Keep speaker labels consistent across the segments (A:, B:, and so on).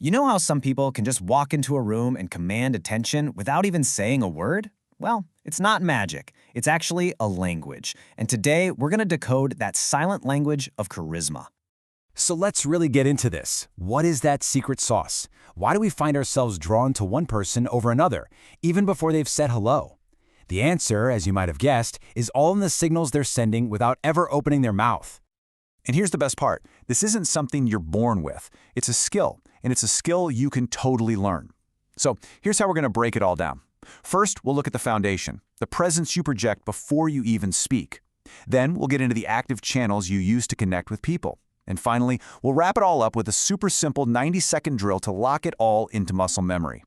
A: You know how some people can just walk into a room and command attention without even saying a word? Well, it's not magic. It's actually a language. And today, we're going to decode that silent language of charisma.
B: So let's really get into this. What is that secret sauce? Why do we find ourselves drawn to one person over another, even before they've said hello? The answer, as you might have guessed, is all in the signals they're sending without ever opening their mouth.
C: And here's the best part. This isn't something you're born with. It's a skill, and it's a skill you can totally learn. So here's how we're going to break it all down. First, we'll look at the foundation, the presence you project before you even speak. Then we'll get into the active channels you use to connect with people. And finally, we'll wrap it all up with a super simple 90-second drill to lock it all into muscle memory.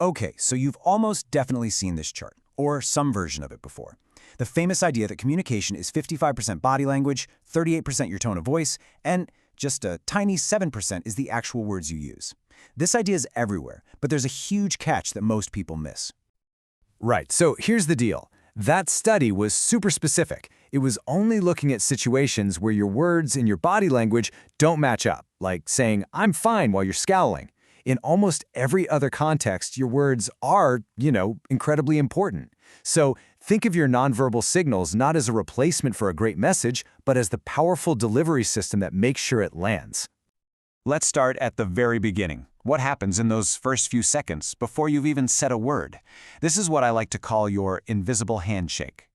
A: Okay, so you've almost definitely seen this chart, or some version of it before. The famous idea that communication is 55% body language, 38% your tone of voice, and just a tiny 7% is the actual words you use. This idea is everywhere, but there's a huge catch that most people miss.
D: Right, so here's the deal. That study was super specific. It was only looking at situations where your words and your body language don't match up, like saying, "I'm fine" while you're scowling. In almost every other context, your words are, incredibly important. So think of your nonverbal signals not as a replacement for a great message, but as the powerful delivery system that makes sure it lands.
C: Let's start at the very beginning. What happens in those first few seconds before you've even said a word? This is what I like to call your invisible handshake.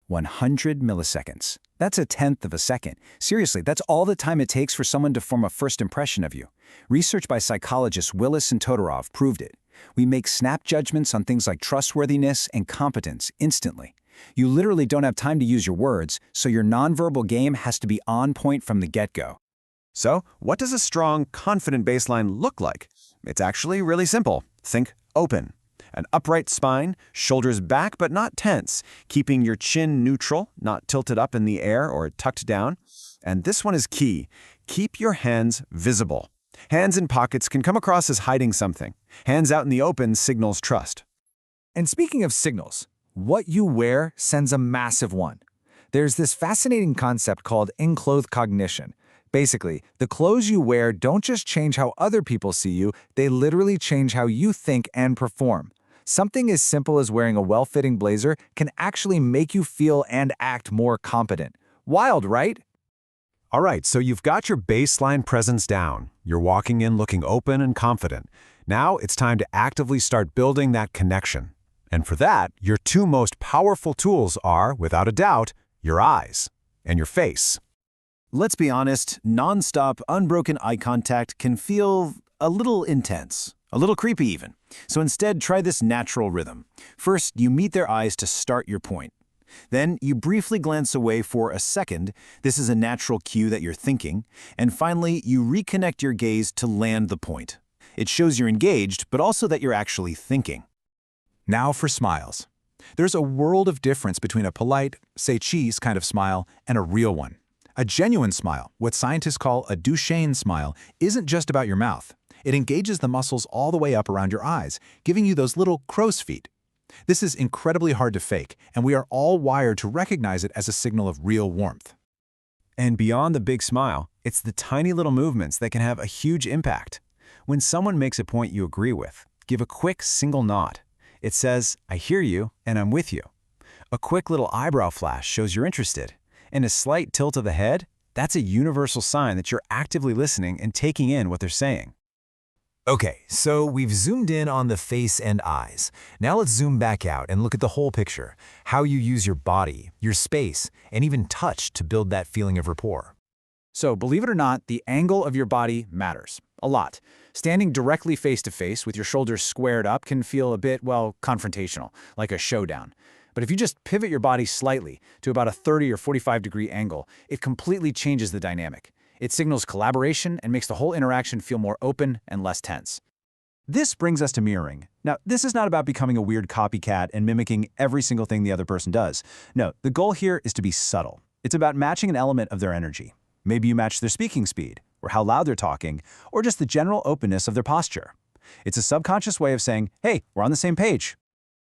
A: 100 milliseconds. That's a tenth of a second. Seriously, that's all the time it takes for someone to form a first impression of you. Research by psychologists Willis and Todorov proved it. We make snap judgments on things like trustworthiness and competence instantly. You literally don't have time to use your words, so your nonverbal game has to be on point from the get-go.
C: So, what does a strong, confident baseline look like? It's actually really simple. Think open. An upright spine, shoulders back but not tense, keeping your chin neutral, not tilted up in the air or tucked down. And this one is key. Keep your hands visible. Hands in pockets can come across as hiding something. Hands out in the open signals trust.
D: And speaking of signals, what you wear sends a massive one. There's this fascinating concept called in-clothes cognition. Basically, the clothes you wear don't just change how other people see you, they literally change how you think and perform. Something as simple as wearing a well-fitting blazer can actually make you feel and act more competent. Wild, right?
B: All right, so you've got your baseline presence down. You're walking in looking open and confident. Now it's time to actively start building that connection. And for that, your two most powerful tools are, without a doubt, your eyes and your face.
C: Let's be honest, non-stop, unbroken eye contact can feel a little intense, a little creepy even. So instead, try this natural rhythm. First, you meet their eyes to start your point. Then, you briefly glance away for a second. This is a natural cue that you're thinking. And finally, you reconnect your gaze to land the point. It shows you're engaged, but also that you're actually thinking.
D: Now for smiles. There's a world of difference between a polite, say cheese kind of smile and a real one. A genuine smile, what scientists call a Duchenne smile, isn't just about your mouth. It engages the muscles all the way up around your eyes, giving you those little crow's feet. This is incredibly hard to fake, and we are all wired to recognize it as a signal of real warmth.
C: And beyond the big smile, it's the tiny little movements that can have a huge impact. When someone makes a point you agree with, give a quick single nod. It says, "I hear you, and I'm with you." A quick little eyebrow flash shows you're interested. And a slight tilt of the head, that's a universal sign that you're actively listening and taking in what they're saying.
D: Okay, so we've zoomed in on the face and eyes. Now let's zoom back out and look at the whole picture, how you use your body, your space, and even touch to build that feeling of rapport.
A: So, believe it or not, the angle of your body matters a lot. Standing directly face-to-face with your shoulders squared up can feel a bit, confrontational, like a showdown. But if you just pivot your body slightly to about a 30 or 45-degree angle, it completely changes the dynamic. It signals collaboration and makes the whole interaction feel more open and less tense.
C: This brings us to mirroring. Now, this is not about becoming a weird copycat and mimicking every single thing the other person does. No, the goal here is to be subtle. It's about matching an element of their energy. Maybe you match their speaking speed, or how loud they're talking, or just the general openness of their posture. It's a subconscious way of saying, "Hey, we're on the same page."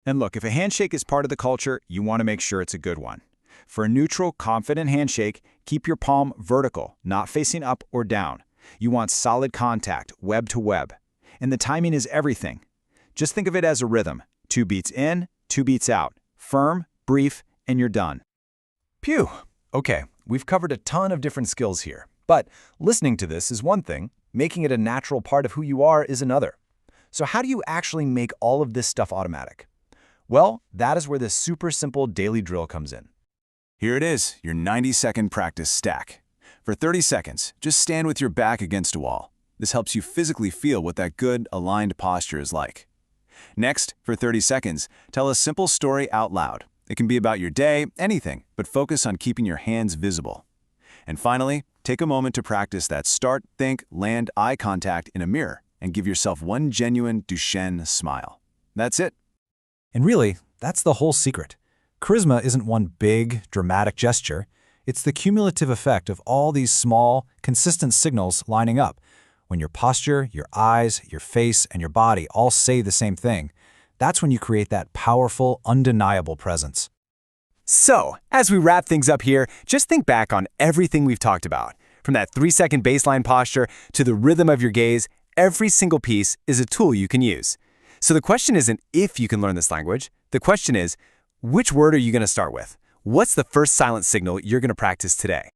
C: And look, if a handshake is part of the culture, you want to make sure it's a good one. For a neutral, confident handshake, keep your palm vertical, not facing up or down.
A: You want solid contact, web to web. And the timing is everything. Just think of it as a rhythm. 2 beats in, 2 beats out. Firm, brief, and you're done.
C: Phew. Okay, we've covered a ton of different skills here. But listening to this is one thing, making it a natural part of who you are is another. So how do you actually make all of this stuff automatic? Well, that is where this super simple daily drill comes in.
A: Here it is, your 90-second practice stack. For 30 seconds, just stand with your back against a wall. This helps you physically feel what that good, aligned posture is like. Next, for 30 seconds, tell a simple story out loud. It can be about your day, anything, but focus on keeping your hands visible. And finally, take a moment to practice that start, think, land eye contact in a mirror and give yourself one genuine Duchenne smile. That's it.
C: And really, that's the whole secret. Charisma isn't one big, dramatic gesture. It's the cumulative effect of all these small, consistent signals lining up. When your posture, your eyes, your face, and your body all say the same thing, that's when you create that powerful, undeniable presence.
D: So, as we wrap things up here, just think back on everything we've talked about. From that 3-second baseline posture to the rhythm of your gaze, every single piece is a tool you can use. So the question isn't if you can learn this language. The question is, which word are you going to start with? What's the first silent signal you're going to practice today?